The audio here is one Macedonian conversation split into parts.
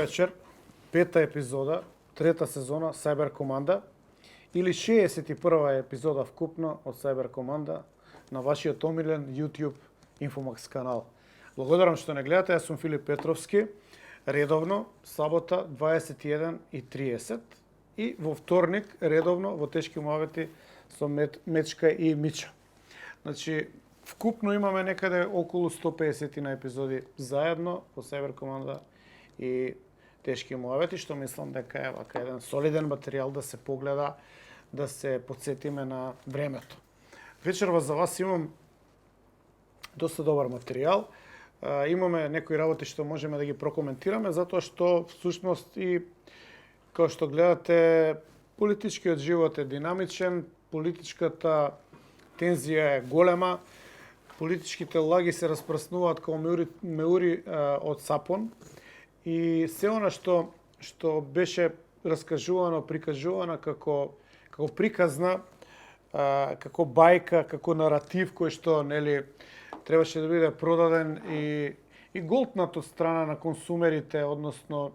вечер, пета епизода, трета сезона Cyber Команда или 61-ва епизода вкупно од Cyber Команда на вашиот омилен YouTube Infomax канал. Благодарам што не гледате, јас сум Филип Петровски, редовно сабота 21:30 и во вторник редовно во тешки мовети со Мечка и Мича. Значи, вкупно имаме некаде околу 150 на епизоди заедно во Cyber Команда и тешки муавети, што мислам дека е вака еден солиден материјал да се погледа, да се подсетиме на времето. Вечерва за вас имам доста добар материјал. Имаме некои работи што можеме да ги прокоментираме, затоа што всушност и како што гледате, политичкиот живот е динамичен, политичката тензија е голема, политичките лаги се распрснуваат како меури од сапон и се она што беше раскажувано, прикажувано како приказна, како бајка, како наратив кој што требаше да биде продаден и голтнат од страна на консумерите, односно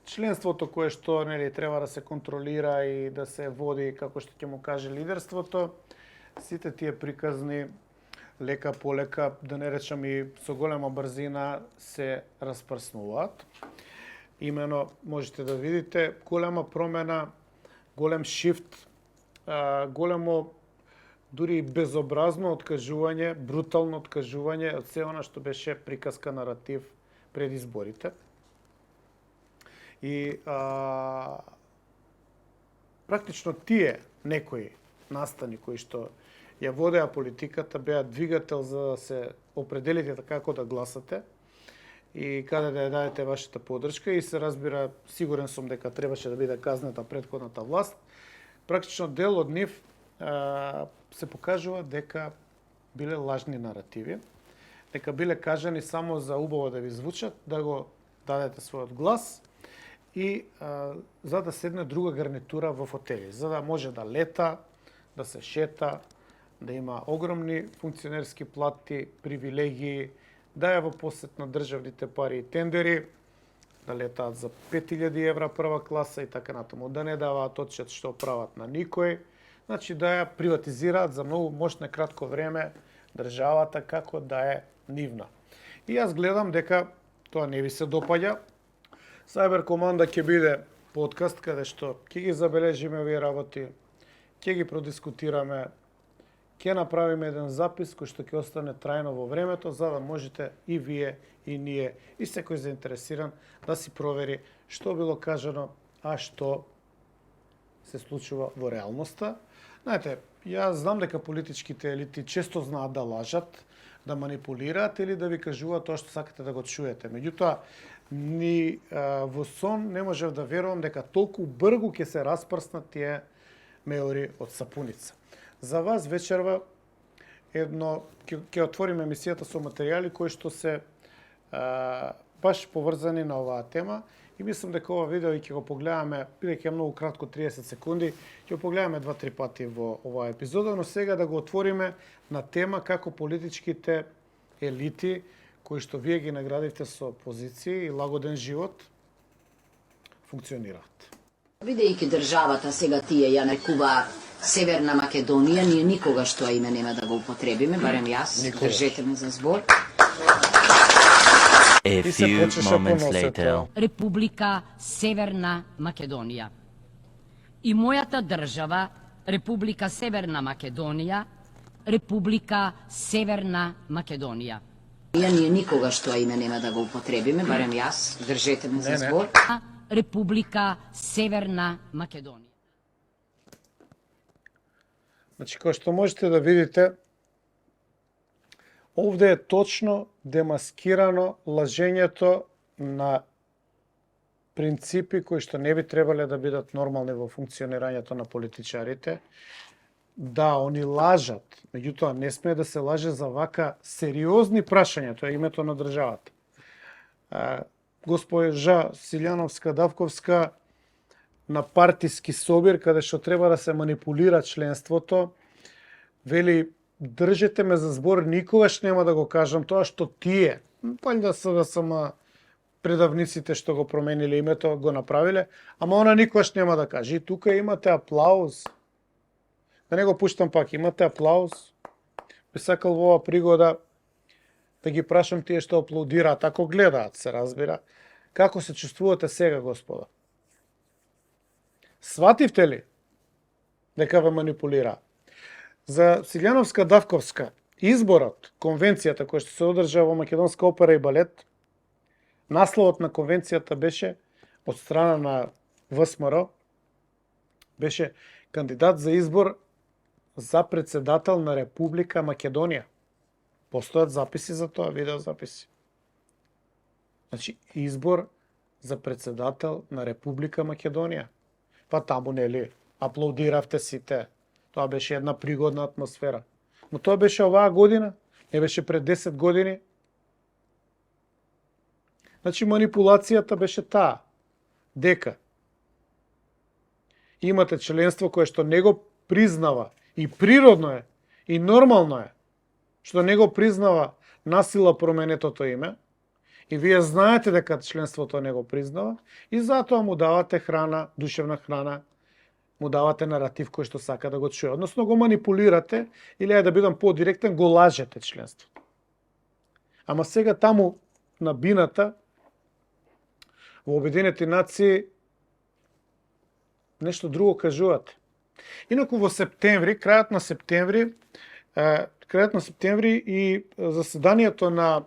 членството кое што треба да се контролира и да се води како што ќе му каже лидерството, сите тие приказни лека по лека, да не речам и со голема брзина, се распрснуваат. Имено можете да видите голема промена, голем шифт, големо дури и безобразно откажување, брутално откажување од се она што беше приказка наратив пред изборите. И практично тие некои настани кои што ја водеа политиката беа двигател за да се определите како да гласате и каде да ја дадете вашата поддршка и се разбира, сигурен сум дека требаше да биде казната претходната власт. Практично дел од нив се покажува дека биле лажни наративи, дека биле кажани само за убаво да ви звучат, да го дадете својот глас и за да седне друга гарнитура во фотели, за да може да лета, да се шета, да има огромни функционерски плати, привилегии, да ја во посет на државните пари и тендери, да летаат за 5000 евра прва класа и така натаму, да не даваат отчет што прават на никој, значи да ја приватизираат за многу мощно кратко време државата како да е нивна. И јас гледам дека тоа не ви се допаѓа. Cyber Команда ќе биде подкаст каде што ќе ги забележиме овие работи, ќе ги продискутираме, ќе направиме еден запис кој што ќе остане трајно во времето, за да можете и вие, и ние, и секој заинтересиран да си провери што било кажано, а што се случува во реалноста. Знаете, јас знам дека политичките елити често знаат да лажат, да манипулираат или да ви кажуваат тоа што сакате да го чуете. Меѓутоа, ни во сон не можев да верувам дека толку брзо ќе се распрснат тие меури од сапуница. За вас вечерва ќе отвориме емисијата со материјали кои што се баш поврзани на оваа тема и мислам дека ова видео и ќе го погледаме, бидејќи е многу кратко 30 секунди, ќе го погледаме 2-3 пати во оваа епизода, но сега да го отвориме на тема како политичките елити кои што вие ги наградивте со позиции и лагоден живот функционираат. Бидејќи државата сега тие ја нарекуваат Северна Македонија, ние никогаш тоа име нема да го употребиме, барем јас, држете ме за збор. A few moments later. Република Северна Македонија. И мојата држава, Република Северна Македонија, Република Северна Македонија. Ние никогаш тоа име нема да го употребиме, барем јас, држете ме за збор. Република Северна Македонија. Значи, кој што можете да видите, овде е точно демаскирано лажењето на принципи кои што не би требале да бидат нормални во функционирањето на политичарите. Да, они лажат, меѓутоа не смее да се лаже за вака сериозни прашања, тоа е името на државата. Госпожа Силјановска-Давковска на партиски собир, каде што треба да се манипулира членството, вели, држете ме за збор, никогаш нема да го кажам тоа што тие, пајда СДСМ предавниците што го промениле името, го направиле, ама она никош нема да каже. И тука имате аплауз. Да не го пуштам пак, имате аплауз. Би сакал во ова пригода да ги прашам тие што аплаудираат, ако гледаат, се разбира. Како се чувствувате сега, господа? Свативте ли дека ве манипулира? За Силјановска Давковска, изборот, конвенцијата која што се одржа во Македонска опера и балет, насловот на конвенцијата беше од страна на ВСМР, беше кандидат за избор за председател на Република Македонија. Постојат записи за тоа, видеозаписи. Значи, избор за председател на Република Македонија. Па таму, нели, аплаудиравте сите. Тоа беше една пригодна атмосфера. Но тоа беше оваа година, не беше пред 10 години. Значи, манипулацијата беше таа. Дека имате членство кое што не го признава, и природно е, и нормално е, што не го признава насила променетото име, и вие знаете дека членството не го признава, и затоа му давате храна, душевна храна, му давате наратив кој што сака да го чуе. Односно го манипулирате, или да бидам по-директен, го лажете членството. Ама сега таму на бината, во Обединети нации, нешто друго кажувате. Инаку во септември, крајот на септември и заседанието на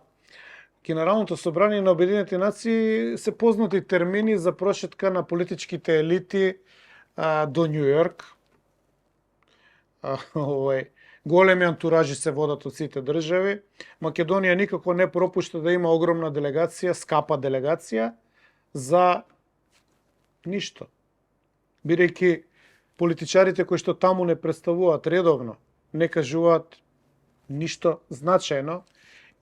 Генералното собрание на Обединети нации се познати термини за прошетка на политичките елити до Њу Йорк. Големи антуражи се водат од сите држави. Македонија никако не пропушта да има огромна делегација, скапа делегација, за ништо. Бидејќи политичарите кои што таму не представуваат редовно, не кажуваат ништо значајно,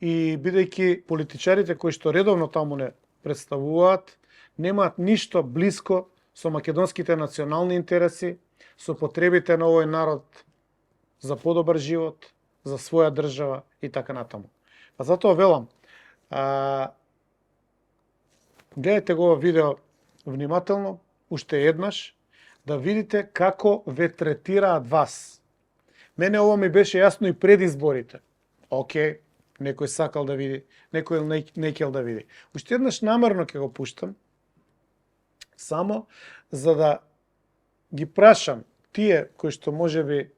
и бидејќи политичарите кои што редовно таму не представуваат, немаат ништо блиско со македонските национални интереси, со потребите на овој народ за подобар живот, за своја држава и така натаму. Па затоа велам, гледајте го видео внимателно, уште еднаш, да видите како ве третираат вас. Мене ово ми беше јасно и пред изборите. Океј, некој сакал да види, некој не кел да види. Уште еднаш намерно ќе го пуштам, само за да ги прашам тие кои што можеби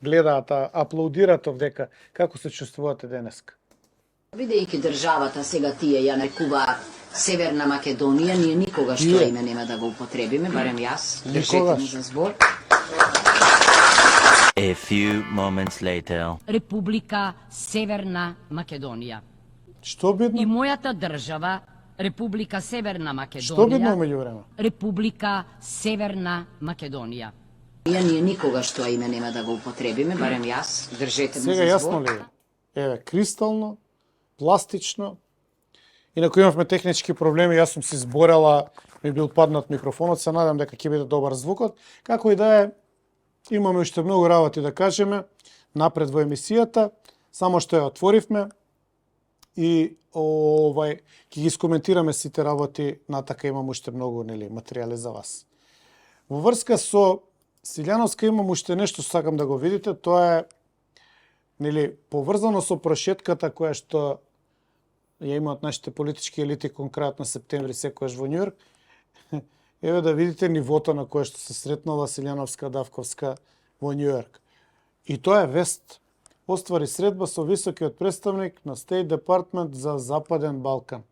гледаат, аплаудираат овдека, како се чувствувате денеска. Бидејќи државата сега тие ја нарекуваат Северна Македонија, ние никогаш тоа име нема да го употребиме, барем јас. Држете ми за збор. A few moments later. Република Северна Македонија. Што бидно? И мојата држава, Република Северна Што бидно Македонија, меѓувреме? Република Северна Македонија. Ние никогаш тоа име нема да го употребиме, барем јас. Држете ми Сега за јасно збор. ли е? Еве, кристално, пластично. Инаку имавме технички проблеми, јас сум се зборела, ми бил паднат микрофонот, се надам дека ќе биде добар звукот. Како и да е, имаме уште многу работи да кажеме напред во емисијата, само што ја отворивме и ќе ги скоментираме сите работи, натака имам уште многу материјали за вас. Во врска со Силјановска имам уште нешто сакам да го видите, тоа е поврзано со прошетката која што ја имаат нашите политички елити конкретно септември секојаш во Њујорк. Еве да видите нивото на кое што се сретнала Силјановска Давковска во Њујорк. И тоа е вест. Оствари средба со високиот представник на State Department за Западен Балкан.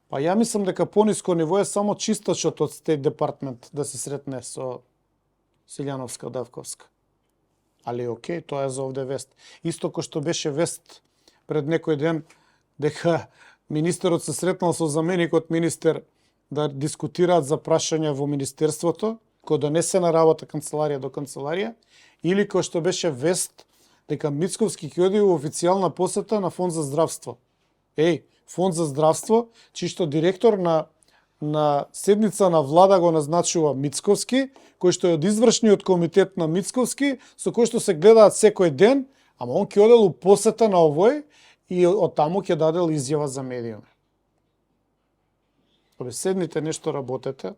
Па ја мислам дека пониско ниво е само чистачот од State Department да се сретне со Силјановска Давковска. Али окей, тоа е за овде вест. Исто кој што беше вест пред некој ден дека министерот се сретнал со заменикот министер да дискутираат за прашања во министерството, кој донесе на работа канцеларија до канцеларија, или кој што беше вест дека Мицковски ќе оди во официјална посета на Фонд за здравство. Фонд за здравство, чишто директор на седница на влада го назначува Мицковски, кој што е од извршниот комитет на Мицковски, со кој што се гледаат секој ден, ама он ќе одел у посета на овој и од таму ќе дадел изјава за медиуми. Седнite нешто работете,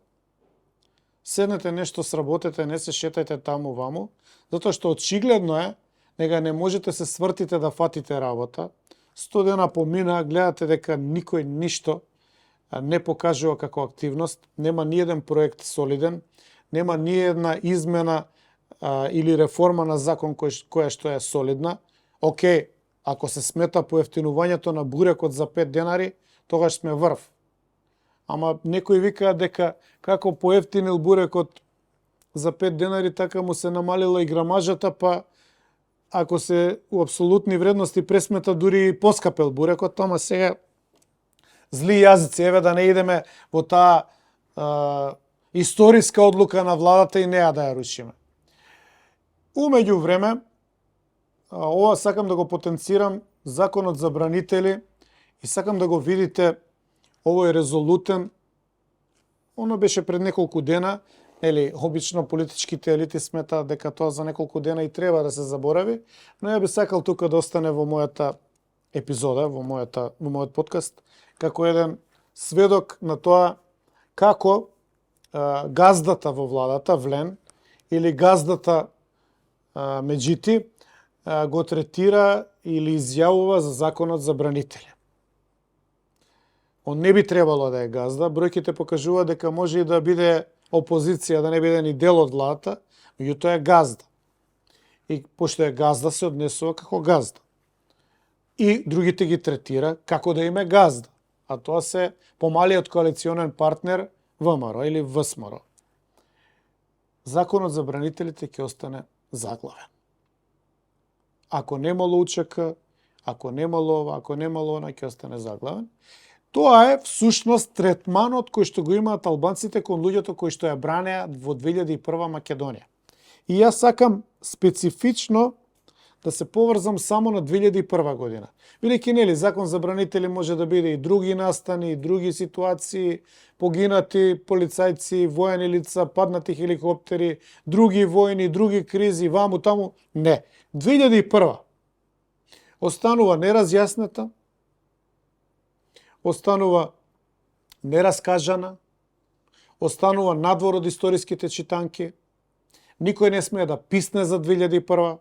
седнете нешто сработете, не се шетајте таму ваму, затоа што очигледно е дека не можете се свртите да фатите работа. 100 дена помина, гледате дека никој ништо не покажува како активност, нема ни еден проект солиден, нема ни една измена или реформа на закон која што е солидна. Океј, ако се смета поевтинувањето на бурекот за 5 денари, тогаш сме врв. Ама некои викаат дека како поевтинил бурекот за 5 денари, така му се намалила и грамажата, па ако се у апсолутни вредности пресмета дури и поскапел бурекот, ама сега зли јазици, еве да не идеме во таа историска одлука на владата и неа да ја рушиме. Умеѓу време, ова сакам да го потенцирам, законот за бранители, и сакам да го видите овој резолутен. Оно беше пред неколку дена, обично политичките елити сметаат дека тоа за неколку дена и треба да се заборави, но ја би сакал тука да остане во мојата епизода, во мојот подкаст, како еден сведок на тоа како газдата во владата, Влен, или газдата Меджити, го третира или изјавува за законот за бранители. Он не би требало да е газда, бројките покажуваат дека може и да биде опозиција, да не биде ни дел од владата, меѓутоа е газда. И пошто е газда, се однесува како газда. И другите ги третира како да им е газда. А тоа се помалиот коалиционен партнер ВМРО или ВСМР. Законот за бранителите ќе остане заглавен. Ако немало УЧК, ако немало ова, ако немало она, ќе остане заглавен. Тоа е всушност третманот кој што го имаат албанците кон луѓето кои што ја бранеа во 2001 Македонија. И јас сакам специфично да се поврзам само на 2001 година. Бидејќи нели закон за бранители може да биде и други настани, и други ситуации, погинати полицајци, воени лица, паднати хеликоптери, други војни, други кризи, ваму таму. Не. 2001 останува неразјаснета, останува нераскажана, останува надвор од историските читанки, никој не смее да писне за 2001.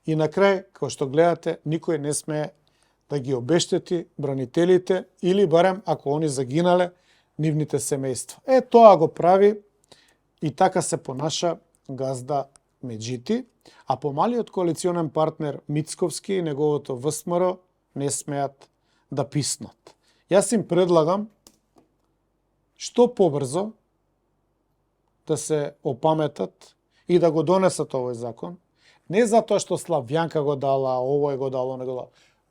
И на крај, како што гледате, никој не смее да ги обештети бранителите или барем, ако они загинале, нивните семејства. Тоа го прави и така се понаша газда Меджити, а помалиот коалиционен партнер Мицковски и неговото ВСМР не смеат да писнат. Јас им предлагам што побрзо да се опаметат и да го донесат овој закон. Не затоа што Славјанка го дала, овој го дала, не го дала.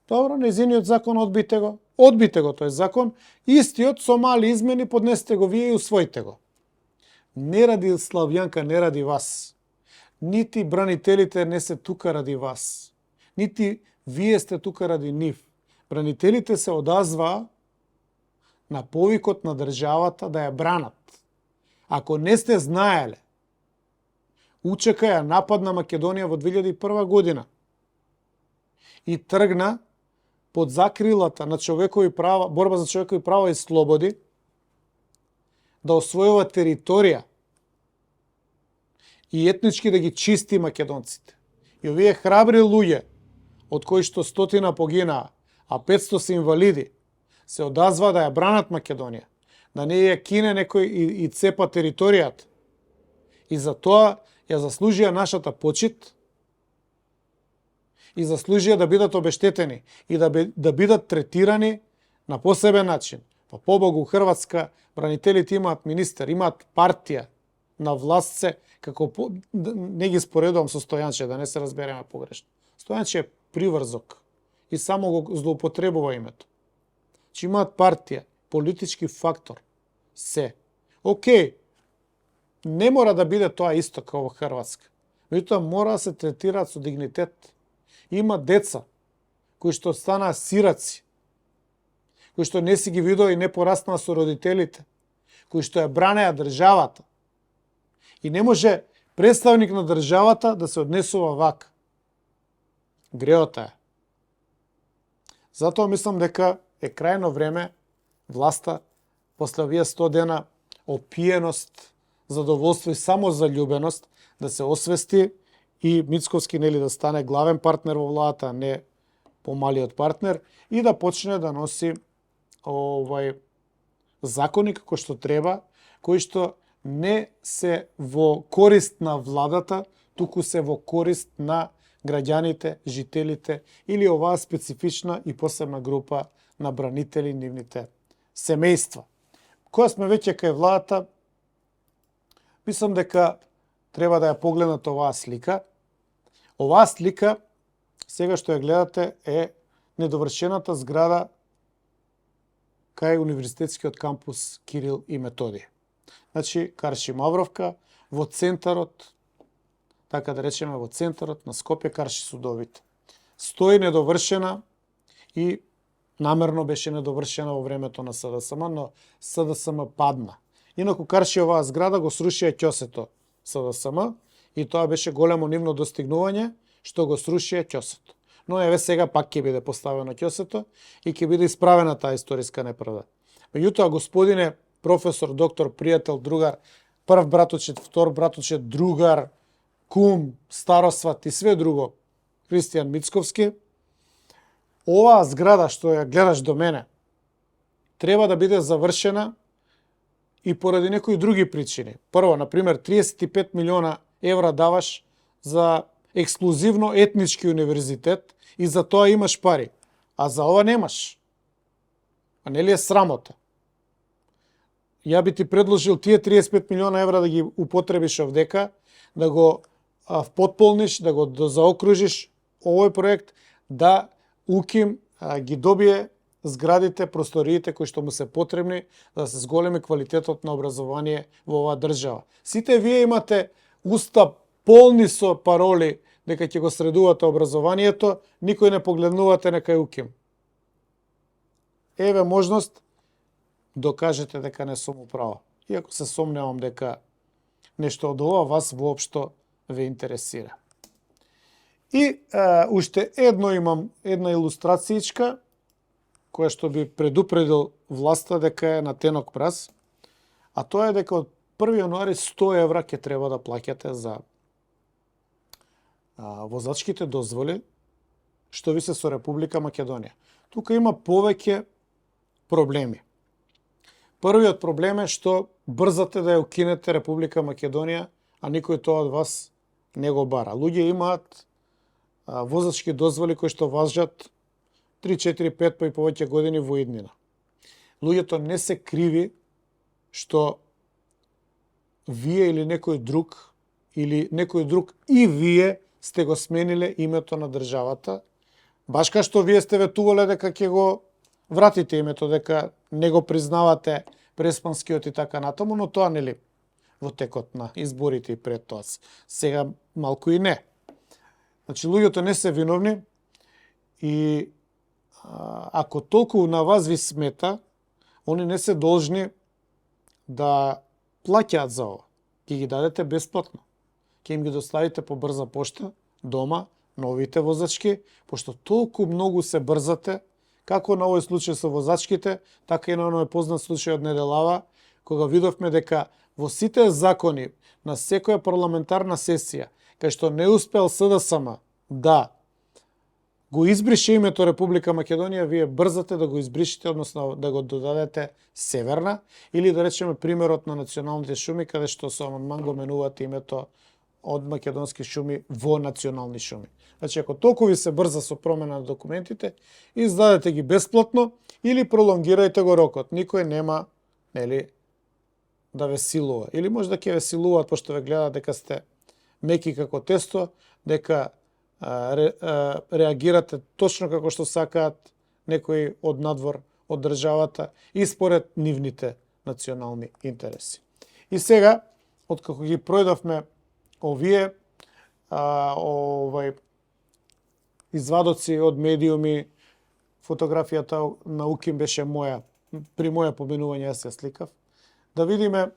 Добро, незиниот закон одбите го. Одбите го тој закон, истиот со мали измени поднесете го вие и усвоите го. Не ради Славјанка, не ради вас. Нити бранителите не се тука ради вас. Нити вие сте тука ради нив. Бранителите се одазваа на повикот на државата да ја бранат. Ако не сте знаеле, УЧК ја нападна Македонија во 2001 година и тргна под закрилата на човекови права, борба за човекови права и слободи, да освојува територија и етнички да ги чисти македонците. И овие храбри луѓе, од кои што 100 погинаа, а 500 се инвалиди, се одазваа да ја бранат Македонија, да не ја кине некој и цепа територијата. И за тоа ја заслужија нашата почит и заслужија да бидат обештетени и да бидат третирани на посебен начин. Па побогу Хрватска, бранителите имаат министер, имаат партија на власт се, како не ги споредувам со Стојанче, да не се разбереме погрешно. Стојанче е приврзок и само го злоупотребува името. Че имаат партија, политички фактор, се. Океј, не мора да биде тоа исто како во Хрватска. Меѓутоа мора да се третираат со дигнитет. Има деца кои што станаа сираци, кои што не си ги видоа и не пораснаа со родителите, кои што ја бранеа државата. И не може представник на државата да се однесува вака. Греота е. Затоа мислам дека е крајно време власта после овие 100 дена опиеност, задоволство и самозалюбеност да се освести и Мицковски нели да стане главен партнер во владата, а не помалиот партнер, и да почне да носи закони како што треба, кои што не се во корист на владата, туку се во корист на граѓаните, жителите или оваа специфична и посебна група на бранители, нивните семејства. Кога сме веќе кај владата, мислам дека треба да ја погледнат оваа слика. Оваа слика, сега што ја гледате, е недовршената зграда кај Универзитетскиот кампус Кирил и Методиј. Значи, Карши Мавровка, во центарот, така да речеме, во центарот на Скопје, Карши судовите. Стои недовршена и намерно беше недовршена во времето на СДСМ, но СДСМ падна. Инаку Карши оваа зграда го срушија ќосето СДСМ и тоа беше големо нивно достигнување што го срушија ќосето. Но еве сега пак ќе биде поставено ќосето и ќе биде исправена таа историска неправда. Меѓутоа, господине професор, доктор, пријател, другар, прв браточет, втор браточет, другар, кум, старосват и све друго, Христијан Мицковски, оваа зграда што ја гледаш до мене, треба да биде завршена и поради некои други причини. Прво, например, 35 милиона евра даваш за ексклузивно етнички универзитет и за тоа имаш пари, а за ова немаш. А нели е срамота? Ја би ти предложил тие 35 милиона евра да ги употребиш овдека, да го впотполниш, да го заокружиш овој проект, да УКИМ ги добие зградите, просториите кои што му се потребни да се зголеми квалитетот на образование во оваа држава. Сите вие имате уста полни со пароли дека ќе го средувате образованието, никој не погледнувате некај УКИМ. Еве можност докажете дека не сум управо. Иако се сомневам дека нешто од ова вас воопшто ве интересира. И уште едно имам, една илустрацијичка, која што би предупредил власта дека е на тенок мраз, а тоа е дека од 1 јануари 100 евра ќе треба да плаќате за возачките дозволи, што ви се со Република Македонија. Тука има повеќе проблеми. Првиот проблем е што брзате да ја укинете Република Македонија, а никој тоа од вас не го бара. Луѓе имаат возачки дозволи кои што важат 3, 4, 5 па и повеќе години во иднина. Луѓето не се криви што вие или некој друг и вие сте го смениле името на државата, баш кај што вие сте ветувале дека ќе го вратите името, дека не го признавате преспанскиот и така натаму, но тоа нели во текот на изборите и пред тоа. Сега малку и не. Значи, луѓето не се виновни и ако толку на вас ви смета, они не се должни да плаќаат за ова. Ќе ги дадете бесплатно. Ќе им ги доставите по брза пошта, дома, новите возачки, пошто толку многу се брзате, како на овој случај со возачките, така и на оној познат случај од неделава, кога видовме дека во сите закони на секоја парламентарна сесија, кај што не успел СДСМ да го избрише името Република Македонија, вие брзате да го избришите, односно да го додадете Северна, или да речеме примерот на националните шуми, каде што со амандман го менувате името од македонски шуми во национални шуми. Значи, ако толку ви се брза со промена на документите, издадете ги бесплатно или пролонгирајте го рокот. Никој нема, нели, да ве силува. Или може да ќе ве силуваат, пошто ве гледаат дека сте меки како тесто, дека реагирате точно како што сакаат некои од надвор од државата и според нивните национални интереси. И сега, откако ги пројдовме овие извадоци од медиуми, фотографијата на УКИМ беше моја, при моја поминување јас ја сликав, да видиме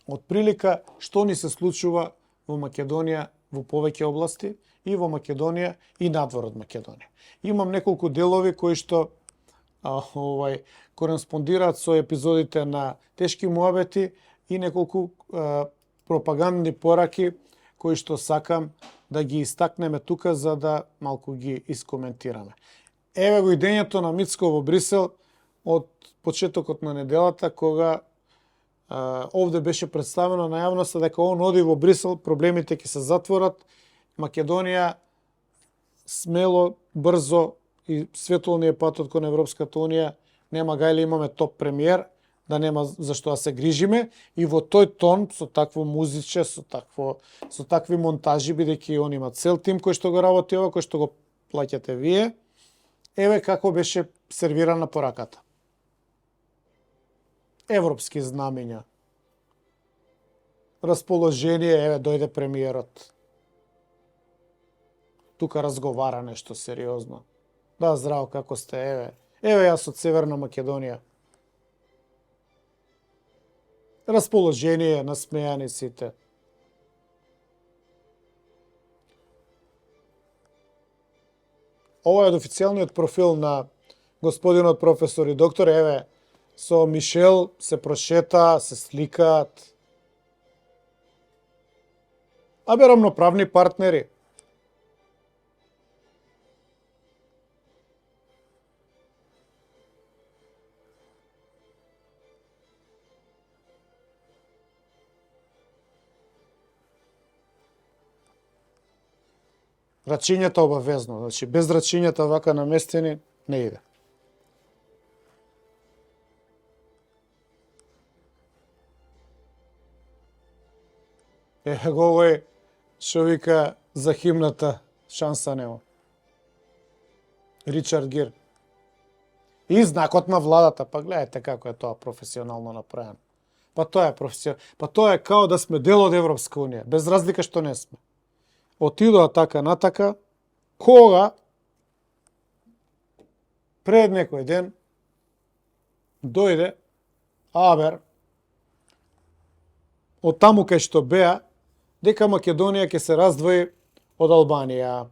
од прилика што ни се случува во Македонија во повеќе области и во Македонија и надвор од Македонија. Имам неколку делови кои што кореспондираат со епизодите на Тешки муабети и неколку пропагандни пораки кои што сакам да ги истакнеме тука за да малку ги искоментираме. Еве го идењето на Мицко во Брисел од почетокот на неделата, кога овде беше представено на јавноста дека он оди во Брисел, проблемите ќе се затворат, Македонија смело, брзо и светлониот патот кон Европската Унија нема гајле, имаме топ премиер, да нема зашто да се грижиме, и во тој тон, со такво музиче, со такви монтажи, бидејќи он има цел тим кој што го работи ова, кој што го плаќате вие, еве како беше сервирана пораката. Европски знамења. Расположение, еве дојде премиерот. Тука разговара нешто сериозно. Да, здраво, како сте, еве. Еве јас од Северна Македонија. Расположение, насмејани сите. Ова е од официјалниот профил на господинот професор и доктор. Еве, со Мишел се прошета, се сликаат. Абе, рамноправни партнери. Рачињата обавезно, значи без рачињата вака наместени не иде. Еве го овој што вика за химната шанса нема. Ричард Гир. И знакот на владата, па гледате како е тоа професионално направено. Па тоа е као да сме дел од Европска Унија, без разлика што не сме. Отидоа така натака, кога пред некој ден дојде Абер од таму кај што беа, дека Македонија ќе се раздвои од Албанија.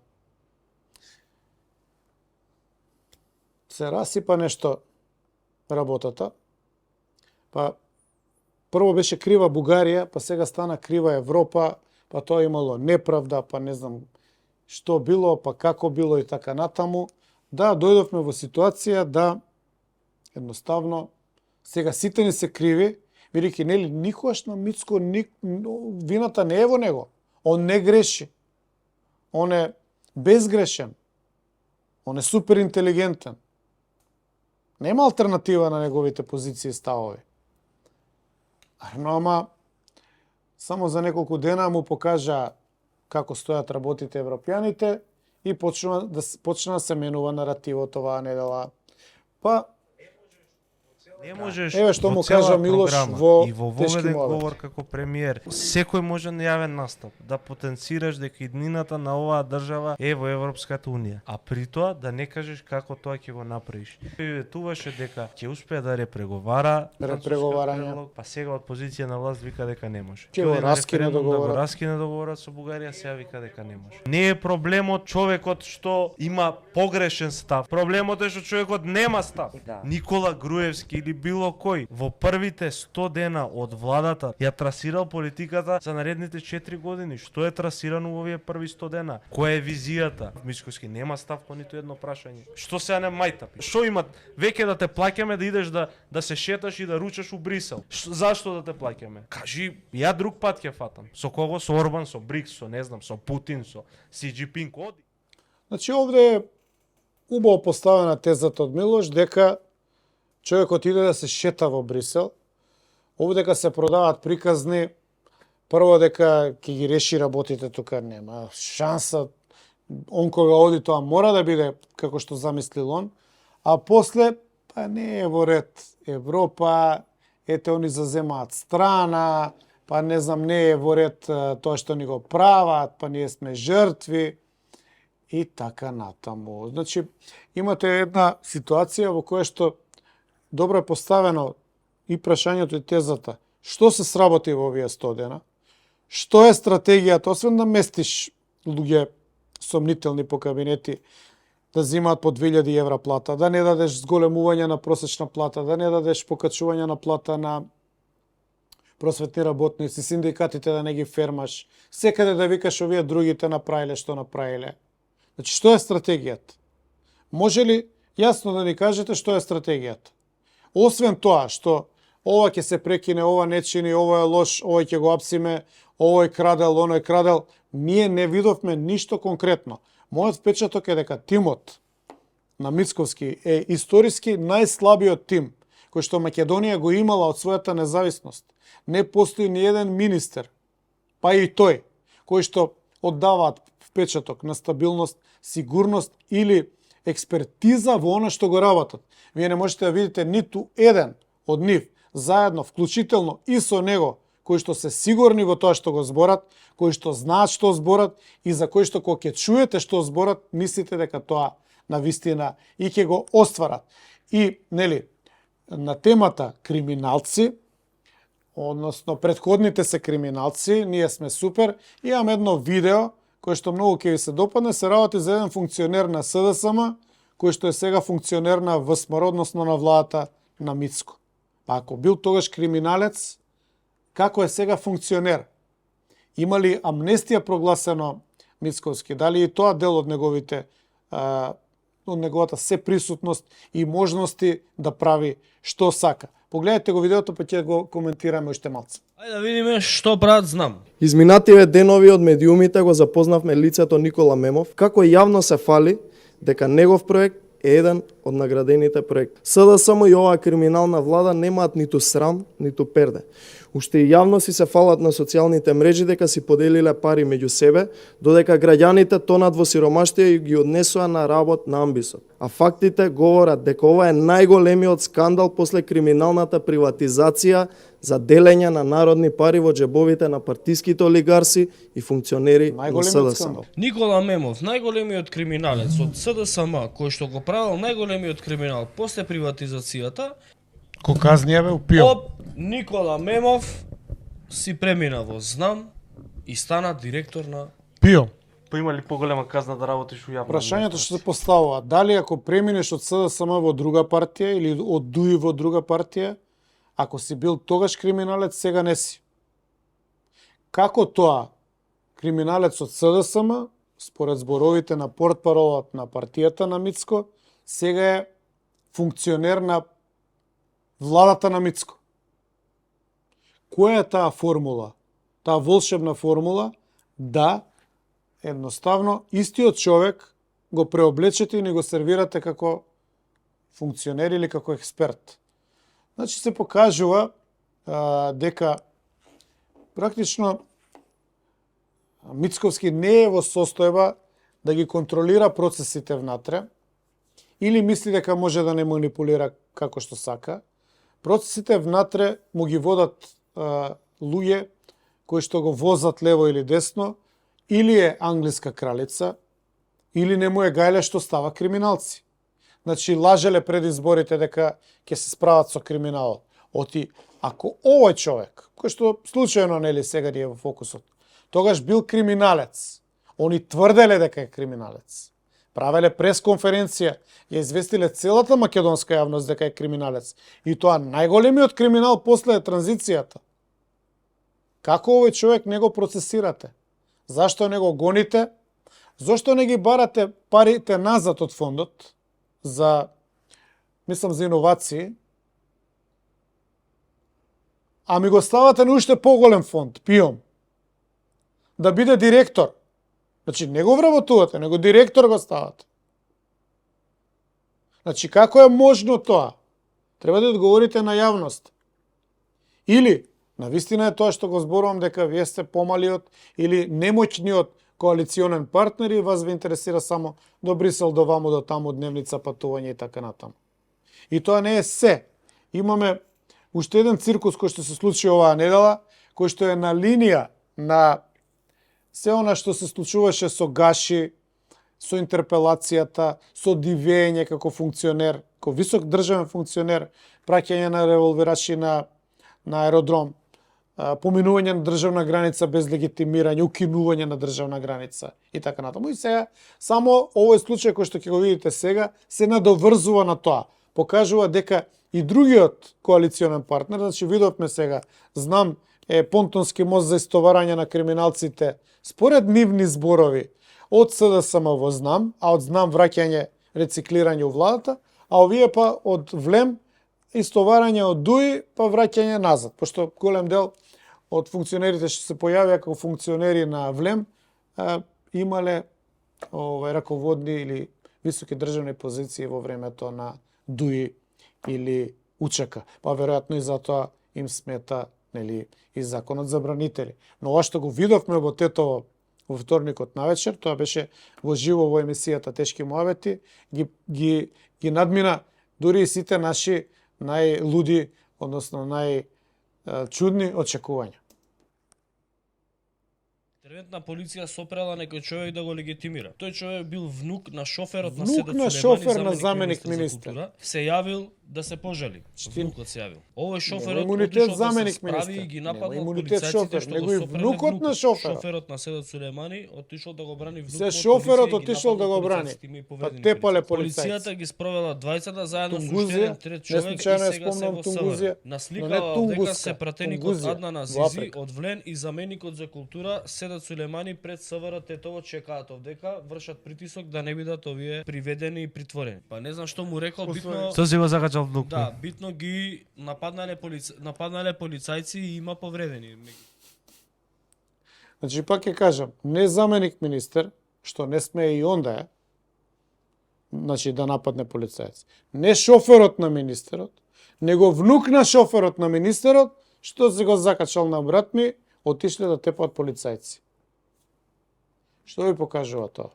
Се расипа нешто работата. Па прво беше крива Бугарија, па сега стана крива Европа, па тоа имало неправда, па не знам што било, па како било и така натаму. Да, дојдовме во ситуација да едноставно сега сите ни се криви, бидејќи нели никогаш на Мицко вината не е во него. Он не греши. Он е безгрешен. Он е супер интелигентен. Нема алтернатива на неговите позиции и ставови. Ама само за неколку дена му покажа како стојат работите европјаните и почна да се менува наративот оваа недела. Па Не можеш. Еве што во му цела кажа Милош програма во и во Тешки воведен муабет. говор како премиер. Секој може на јавен настап да потенцираш дека иднината на оваа држава е во Европската Унија, а при тоа да не кажеш како тоа ќе го направиш. Ветуваше дека ќе успее да репреговара, Репреговарање. па сега од позиција на власт вика дека не може. Ќе го оди на раскине референдум договорот. Да го раскине договорот со Бугарија, сега вика дека не може. Не е проблемот човекот што има погрешен став. Проблемот е што човекот нема став. Да. Никола Груевски или било кој во првите 100 дена од владата ја трасирал политиката за наредните 4 години. Што е трасирано во овие први 100 дена? Која е визијата? Мицкоски нема став по ниту едно прашање. Што се не мајтапи? Што имат веќе да те плаќаме да идеш да се шеташ и да ручаш у Брисел? Зашто да те плаќаме? Кажи, ја друг пат ќе фатам. Со кого? Со Орбан, со Брикс, со не знам, со Путин, со Си Џипинг, оди. Значи овде е убаво поставена тезата од Милош дека човекот иде да се шета во Брисел, овде дека се продаваат приказни, прво дека ќе ги реши работите тука, нема шанса. Он кога оди тоа мора да биде како што замислил он, а после па не е во ред Европа, ете они заземаат страна, па не знам, не е во ред тоа што ни го прават, па ние сме жртви и така натаму. Значи, имате една ситуација во која што добро е поставено и прашањето и тезата. Што се сработи во овие 100 дена? Што е стратегијата, освен да местиш луѓе сомнителни по кабинети, да земаат по 2000 евра плата, да не дадеш зголемување на просечна плата, да не дадеш покачување на плата на просветни работници, синдикатите да не ги фермаш, секаде да викаш овие другите направиле што направиле. Значи, што е стратегијата? Може ли јасно да ни кажете што е стратегијата? Освен тоа што ова ќе се прекине, ова не чини, ова е лош, овој ќе го апсиме, овој крадел, оној крадел, ние не видовме ништо конкретно. Мојот впечаток е дека тимот на Мицковски е историски најслабиот тим кој што Македонија го имала од својата независност. Не постои ни еден министер, па и тој, кој што оддаваат впечаток на стабилност, сигурност или експертиза во она што го работат. Вие не можете да видите ниту еден од нив заедно, вклучително и со него, кои што се сигурни во тоа што го зборат, кои што знаат што зборат и за кои што кога ќе чуете што зборат, мислите дека тоа на вистина и ќе го остварат. И, нели, на темата криминалци, односно претходните се криминалци, ние сме супер, имам едно видео кој што многу ќе ви се допадне, се работи за еден функционер на СДСМ, кој што е сега функционер на ВСМР, односно на владата на Мицко. Па ако бил тогаш криминалец, како е сега функционер? Има ли амнестија прогласено Мицковски? Дали и тоа дел од неговите од неговата сеприсутност и можности да прави што сака? Погледнете го видеото, па ќе го коментираме уште малце. Ајде да видиме што прават знам. Изминативе денови од медиумите го запознавме лицето Никола Мемов, како јавно се фали дека негов проект е еден од наградените проекти. СДСМ и оваа криминална влада немаат ниту срам, ниту перде. Уште и јавно си се фалат на социјалните мрежи дека си поделиле пари меѓу себе, додека граѓаните тонат во сиромаштија и ги однесоа на работ на амбисот. А фактите говорат дека ова е најголемиот скандал после криминалната приватизација за делење на народни пари во џебовите на партиските олигарси и функционери на СДСМ. Никола Мемов, најголемиот криминалец од СДСМ, кој што го правил најголемиот криминал после приватизацијата, Коказнија бе упио. Оп, Никола Мемов си премина во ЗНАМ и стана директор на... Пио. Па има ли поголема казна да работиш у јавна? Прашањето што се поставува, дали ако преминеш од СДСМ во друга партија или од ДУИ во друга партија, ако си бил тогаш криминалец, сега не си. Како тоа криминалец од СДСМ, според зборовите на портпаролот на партијата на Мицко, сега е функционер на владата на Мицко? Која е таа формула? Таа волшебна формула да едноставно истиот човек го преоблечете и не го сервирате како функционер или како експерт. Значи се покажува дека практично Мицковски не е во состојба да ги контролира процесите внатре или мисли дека може да не манипулира како што сака. Процесите внатре му ги водат луѓе кои што го возат лево или десно, или е англиска кралица, или не му е гајле што става криминалци. Значи, лажеле пред изборите дека ќе се справат со криминалот. Оти, ако овој човек, кој што случајно нели сега е во фокусот, тогаш бил криминалец, они тврделе дека е криминалец, правеле пресконференција, ја известиле целата македонска јавност дека е криминалец. И тоа најголемиот криминал после транзицијата. Како овој човек не го процесирате? Зашто не го гоните? Зошто не ги барате парите назад од фондот за, мислам, за иновации, а ми го ставате на уште поголем фонд, ПИОМ, да биде директор? Значи, не го вработувате, него директор го ставате. Значи, како е можно тоа? Треба да одговорите на јавност. Или, навистина е тоа што го зборувам дека вие сте помалиот или немоćниот коалиционен партнер и вас ви интересира само до Брисел, до ваму, до таму, дневница, патување и така натаму. И тоа не е се. Имаме уште еден циркус кој што се случи оваа недела, кој што е на линија на се она што се случуваше со Гаши, со интерпелацијата, со дивење како функционер, како висок државен функционер, праќање на револверачи на аеродром, поминување на државна граница без легитимирање, укинување на државна граница и така натаму. И сега само овој случај кој што ќе го видите сега се надоврзува на тоа. Покажува дека и другиот коалиционен партнер, значи видовме сега, знам понтонски мост за истоварање на криминалците според нивни зборови од СДСМ во знам, а од знам враќање, рециклирање у владата, а овие па од влем истоварање од ДУИ па враќање назад, пошто голем дел од функционерите што се појавија како функционери на влем имале раководни или високи државни позиции во времето на ДУИ или УЧК. Па веројатно и затоа им смета, нели, и законот за бранители. Но ова што го видовме во Тетово во вторникот навечер, тоа беше во живо во емисијата Тешки муавети, ги надмина дури и сите наши најлуди, односно најчудни очекувања. Интервентна полиција сопрела некој човек да го легитимира. Тој човек бил внук на шоферот на Внук Седот на Сулеймани, шофер на заменик министер. за култура, се јавил да се пожали. Внукот се јавил. Овој шоферот имунитет отишол да заменик се справи министер. и ги Нема нападнал имунитет полицајците шофер, што него го и сопреле внукот на шоферот. Шоферот на Седот Сулеймани отишол да го брани внукот. Се шоферот полиција и ги отишол да нападнал го брани. полицајците, има и Па повредени тепале полицајци. полицајци. Полицијата ги спровела двајцата заедно со Тунгузија, уште трет човек и неслучајно ја сега се спомнам во Тунгузија, СВР. На но сликава не дека Тунгуска, се пратеникот Тунгузија, Аднан во Азизи Африка. од Влен и заменикот за култура Седот Сулеймани пред СВР Тетово чекаат овдека, вршат притисок да не бидат овие приведени и притворени. Па не знам што му рекол, битно Што си го закачал внук? да, битно ги нападнале полицајци и има повредени. Значи, пак ќе кажам, не заменик министер, што не сме и онда е, значи да нападне полицајец. Не шоферот на министерот, него внук на шоферот на министерот, што се го закачал на брат ми, отишле да тепат полицајци. Што ви покажува тоа?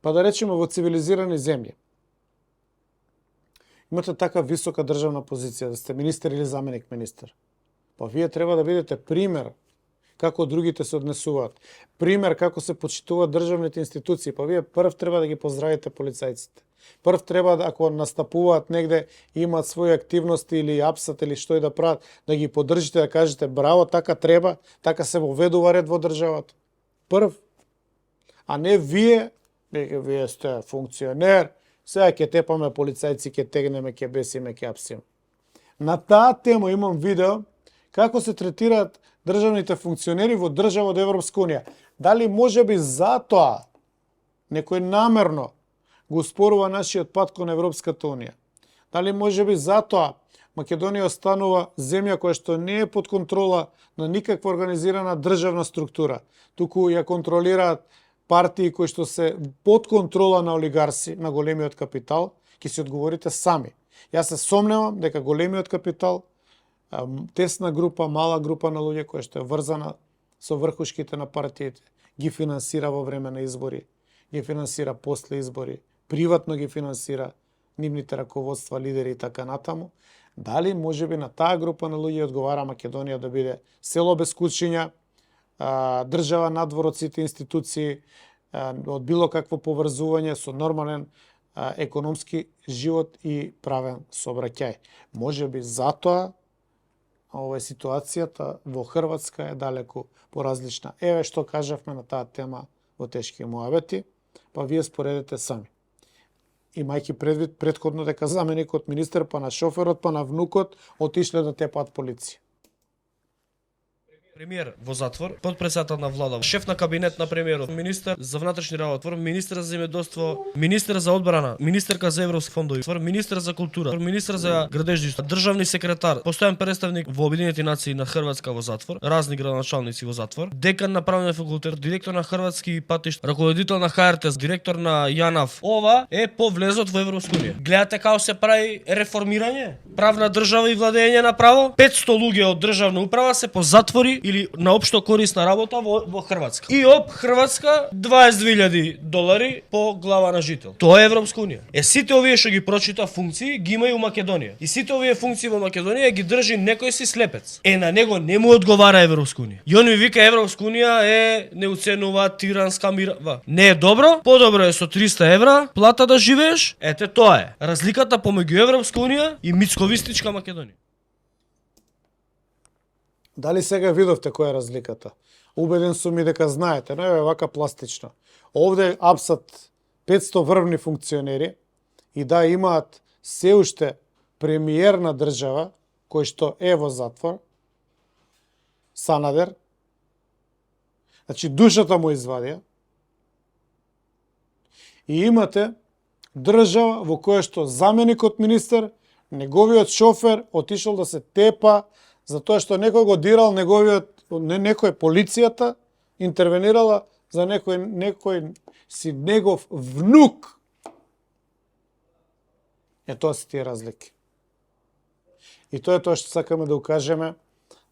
Па да речеме во цивилизирани земји. Имате така висока државна позиција, да сте министер или заменик министер. Па вие треба да бидете пример како другите се однесуваат. Пример како се почитуваат државните институции. Па вие прв треба да ги поздравите полицајците. Прв треба, ако настапуваат негде, имаат своји активности или апсат или што и да прават, да ги поддржите, да кажете браво, така треба, така се воведува ред во државата. Прв. А не вие сте функционер, сега ќе тепаме полицајци, ќе тегнеме, ќе бесиме, ќе апсиме. На таа тема имам видео како се третираат државните функционери во држава од Европска унија. Дали можеби затоа некој намерно го спорува нашиот пат кон Европската унија? Дали можеби затоа Македонија останува земја која што не е под контрола на никаква организирана државна структура, туку ја контролираат партии кои што се под контрола на олигарси, на големиот капитал, ќе си одговорите сами. Јас се сомневам дека големиот капитал, тесна група, мала група на луѓе која што е врзана со врхушките на партиите, ги финансира во време на избори, ги финансира после избори, приватно ги финансира нивните раководства, лидери и така натаму. Дали можеби на таа група на луѓе одговара Македонија да биде село без кучиња, држава надвор од сите институции, од било какво поврзување со нормален економски живот и правен сообраќај. Можеби затоа ситуацијата во Хрватска е далеку поразлична. Еве што кажавме на таа тема во Тешки муавети, па вие споредете сами. Имајќи предвид претходно дека заменикот министер, па на шоферот, па на внукот отишле да тепаат полиција. Премиер во затвор, потпредседател на влада, шеф на кабинет на премиерот, министер за внатрешни работи, министер за земјоделство, министер за одбрана, министерка за европски фондови, министер за култура, министер за градежни, државни секретар, постојан представник во Обединетите нации на Хрватска во затвор, разни градоначалници во затвор, декан на правниот факултет, директор на Хрватски патишта, раководител на ХРТ, директор на ЈАНАФ. Ова е по влезот во Европска унија. Гледате како се прави реформирање, правна држава и владење на право. 500 луѓе од државна управа се по затвори или на општо корисна работа во Хрватска. И ОП Хрватска $20,000 по глава на жител. Тоа е Европска унија. Сите овие што ги прочита функции ги има и у Македонија. И сите овие функции во Македонија ги држи некој си слепец. На него не му одговара Европска унија. И он ми вика Европска унија неуценува тиранска мира. Не е добро, подобро е со 300 евра плата да живееш. Ете тоа е разликата помеѓу Европска унија и мицковистичка Македонија. Дали сега видовте која е разликата? Убеден сум и дека знаете, но е вака пластично. Овде апсат 500 врвни функционери и да имаат се уште премиер на држава, кој што е во затвор, Санадер, значи душата му извадија, и имате држава во која што заменикот министер, неговиот шофер отишол да се тепа затоа што некој го дирал некој полицијата интервенирала за некој си негов внук. Тоа се тие разлики. И тоа е тоа што сакаме да укажеме,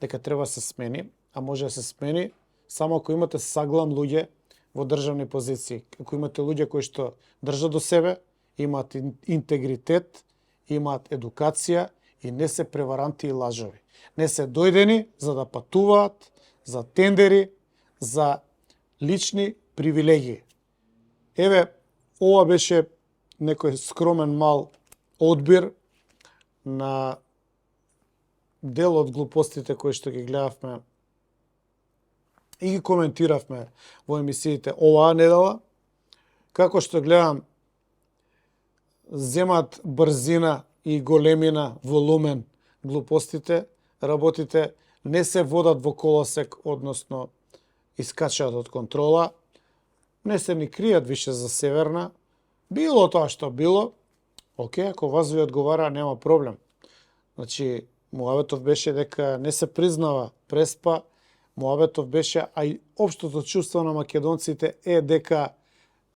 дека треба се смени, а може да се смени само ако имате саглам луѓе во државни позиции. Ако имате луѓе кои што држат до себе, имаат интегритет, имаат едукација и не се преваранти и лажови. Не се дојдени за да патуваат, за тендери, за лични привилегии. Еве, ова беше некој скромен мал одбир на дел од глупостите кои што ги гледавме и ги коментиравме во емисиите оваа недела. Како што гледам, земат брзина и големина, волумен глупостите, работите не се водат во колосек, односно искачаат од контрола, не се ни кријат више за Северна. Било тоа што било, окей, ако вас ви одговара, нема проблем. Значи, муабетов беше дека не се признава Преспа, муабетов беше, а и општото чувство на македонците е дека